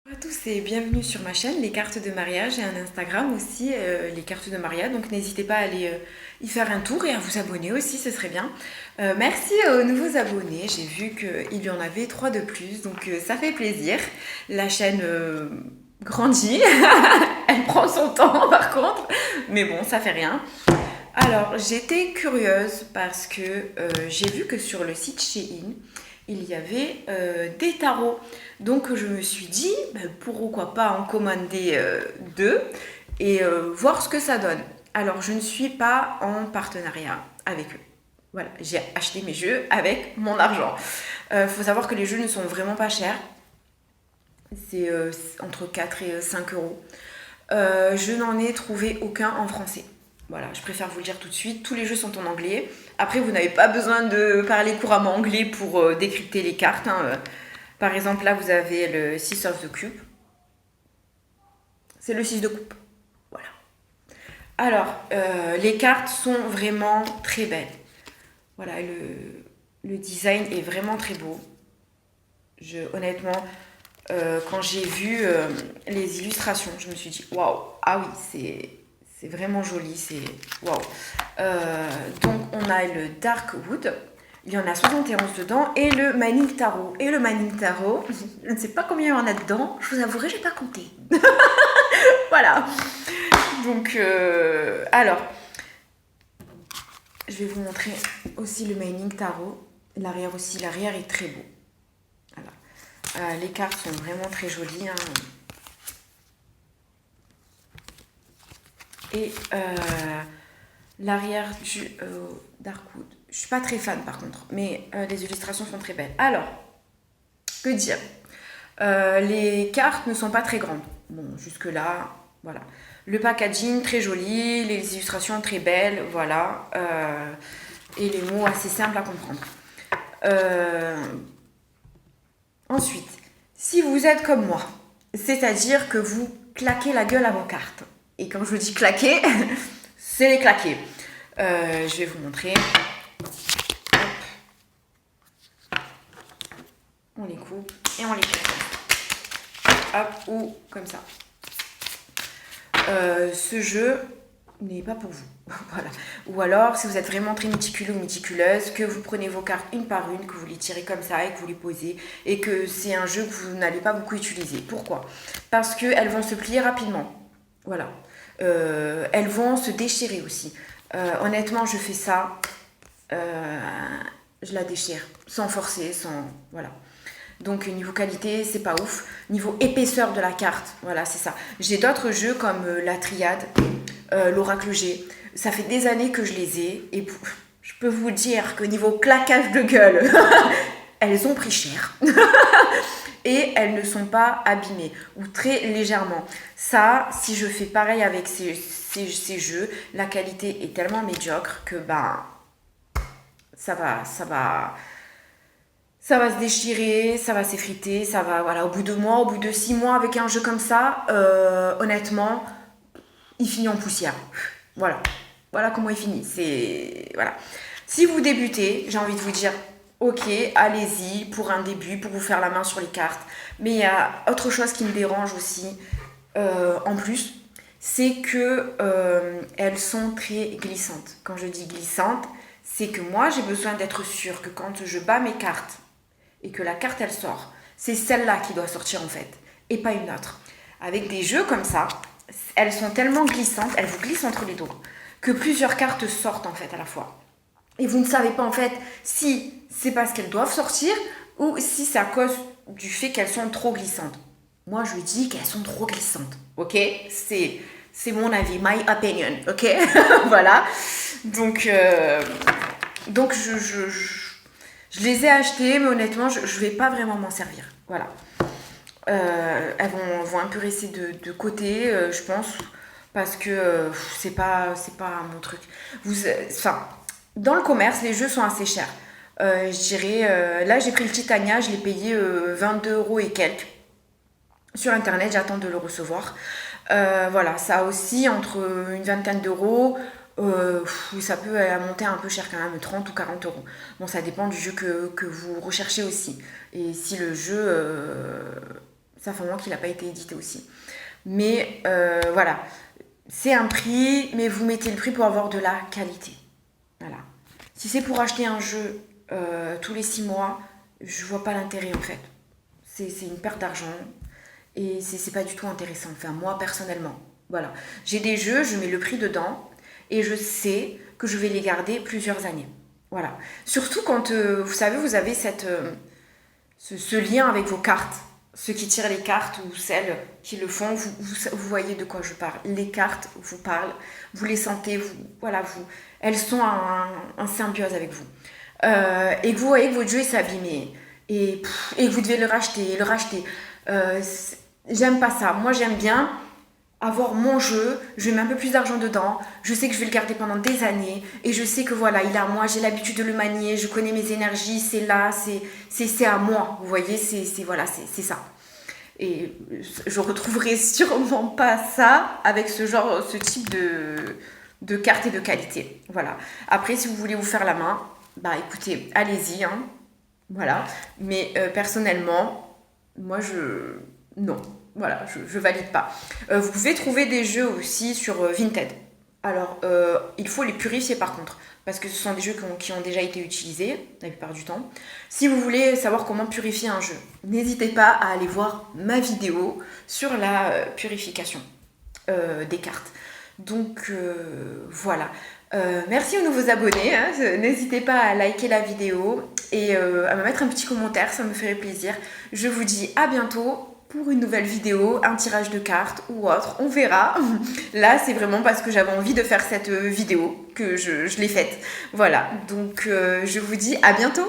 Bonjour à tous et bienvenue sur ma chaîne Les Cartes de Mariage et un Instagram aussi, Les Cartes de Mariage. Donc n'hésitez pas à aller y faire un tour et à vous abonner aussi, ce serait bien. Merci aux nouveaux abonnés, j'ai vu qu'il y en avait 3 de plus, donc ça fait plaisir. La chaîne grandit, elle prend son temps par contre, mais bon, ça fait rien. Alors, j'étais curieuse parce que j'ai vu que sur le site Shein, il y avait des tarots. Donc, je me suis dit, ben, pourquoi pas en commander deux et voir ce que ça donne. Alors, je ne suis pas en partenariat avec eux. Voilà, j'ai acheté mes jeux avec mon argent. Faut savoir que les jeux ne sont vraiment pas chers. C'est entre 4 et 5 euros. Je n'en ai trouvé aucun en français. Voilà, je préfère vous le dire tout de suite. Tous les jeux sont en anglais. Après, vous n'avez pas besoin de parler couramment anglais pour décrypter les cartes, hein. Par exemple, là, vous avez le Six of the Cube. C'est le 6 de coupe. Voilà. Alors, les cartes sont vraiment très belles. Voilà, le design est vraiment très beau. Honnêtement, quand j'ai vu les illustrations, je me suis dit waouh, ah oui, c'est vraiment joli, c'est waouh. Donc on a le Dark Wood, il y en a 71 dedans, et le Manning Tarot. Et le Manning Tarot, je ne sais pas combien il y en a dedans, je vous avouerai, j'ai pas compté. Voilà. Donc, alors, je vais vous montrer aussi le Manning Tarot. L'arrière aussi, l'arrière est très beau. Voilà. Les cartes sont vraiment très jolies, hein. Et l'arrière du Darkwood. Je suis pas très fan par contre, mais les illustrations sont très belles. Alors, que dire? Les cartes ne sont pas très grandes. Bon, jusque-là, voilà. Le packaging très joli, les illustrations très belles, voilà. Et les mots assez simples à comprendre. Ensuite, si vous êtes comme moi, c'est-à-dire que vous claquez la gueule à vos cartes. Et quand je vous dis claquer, c'est les claquer. Je vais vous montrer. Hop. On les coupe et on les claque. Hop, ou comme ça. Ce jeu n'est pas pour vous. Voilà. Ou alors, si vous êtes vraiment très méticuleux ou méticuleuse, que vous prenez vos cartes une par une, que vous les tirez comme ça et que vous les posez, et que c'est un jeu que vous n'allez pas beaucoup utiliser. Pourquoi? Parce qu'elles vont se plier rapidement. Voilà. Elles vont se déchirer aussi. Honnêtement, je fais ça, je la déchire, sans forcer, sans... Voilà. Donc niveau qualité, c'est pas ouf. Niveau épaisseur de la carte, voilà, c'est ça. J'ai d'autres jeux comme la Triade, l'Oracle G. Ça fait des années que je les ai et je peux vous dire que niveau claquage de gueule, elles ont pris cher. Et elles ne sont pas abîmées ou très légèrement. Ça, si je fais pareil avec ces jeux, la qualité est tellement médiocre que ben ça va se déchirer, ça va s'effriter, ça va, voilà, au bout de mois, au bout de 6 mois avec un jeu comme ça, honnêtement, il finit en poussière. Voilà, voilà comment il finit. C'est, voilà. Si vous débutez, j'ai envie de vous dire, ok, allez-y pour un début, pour vous faire la main sur les cartes. Mais il y a autre chose qui me dérange aussi, en plus, c'est que elles sont très glissantes. Quand je dis glissantes, c'est que moi j'ai besoin d'être sûre que quand je bats mes cartes et que la carte elle sort, c'est celle-là qui doit sortir en fait, et pas une autre. Avec des jeux comme ça, elles sont tellement glissantes, elles vous glissent entre les doigts, que plusieurs cartes sortent en fait à la fois. Et vous ne savez pas en fait si c'est parce qu'elles doivent sortir ou si c'est à cause du fait qu'elles sont trop glissantes. Moi je dis qu'elles sont trop glissantes, ok? C'est mon avis, my opinion, ok? Voilà. Donc, je les ai achetées, mais honnêtement, je ne vais pas vraiment m'en servir. Voilà. Elles vont un peu rester de côté, je pense, parce que c'est pas mon truc. Enfin, dans le commerce, les jeux sont assez chers. Je dirais, là j'ai pris le Titania, je l'ai payé 22 euros et quelques. Sur internet, j'attends de le recevoir. Voilà, ça aussi entre une vingtaine d'euros. Ça peut monter un peu cher quand même, 30 ou 40 euros. Bon, ça dépend du jeu que vous recherchez aussi. Et si le jeu Ça fait un moment qu'il n'a pas été édité aussi. Mais voilà, c'est un prix, mais vous mettez le prix pour avoir de la qualité. Voilà. Si c'est pour acheter un jeu tous les 6 mois, je vois pas l'intérêt en fait. C'est une perte d'argent et c'est pas du tout intéressant. Enfin, moi personnellement. Voilà. J'ai des jeux, je mets le prix dedans et je sais que je vais les garder plusieurs années. Voilà. Surtout quand, vous savez, vous avez ce lien avec vos cartes. Ceux qui tirent les cartes ou celles qui le font, vous voyez de quoi je parle. Les cartes vous parlent, vous les sentez, elles sont en symbiose avec vous. Et que vous voyez que votre jeu s'est abîmé et que vous devez le racheter. J'aime pas ça. Moi, j'aime bien avoir mon jeu, je mets un peu plus d'argent dedans, je sais que je vais le garder pendant des années et je sais que voilà, il est à moi, j'ai l'habitude de le manier, je connais mes énergies, c'est là, c'est à moi, vous voyez, c'est ça. Et je retrouverai sûrement pas ça avec ce type de carte et de qualité. Voilà. Après, si vous voulez vous faire la main, bah écoutez, allez-y, hein. Voilà. Mais personnellement, moi non. Voilà, je valide pas. Vous pouvez trouver des jeux aussi sur Vinted. Alors, il faut les purifier par contre, parce que ce sont des jeux qui ont déjà été utilisés, la plupart du temps. Si vous voulez savoir comment purifier un jeu, n'hésitez pas à aller voir ma vidéo sur la purification des cartes. Donc, voilà. Merci aux nouveaux abonnés, hein. N'hésitez pas à liker la vidéo et à me mettre un petit commentaire, ça me ferait plaisir. Je vous dis à bientôt pour une nouvelle vidéo, un tirage de cartes ou autre, on verra. Là, c'est vraiment parce que j'avais envie de faire cette vidéo que je l'ai faite. Voilà, donc je vous dis à bientôt.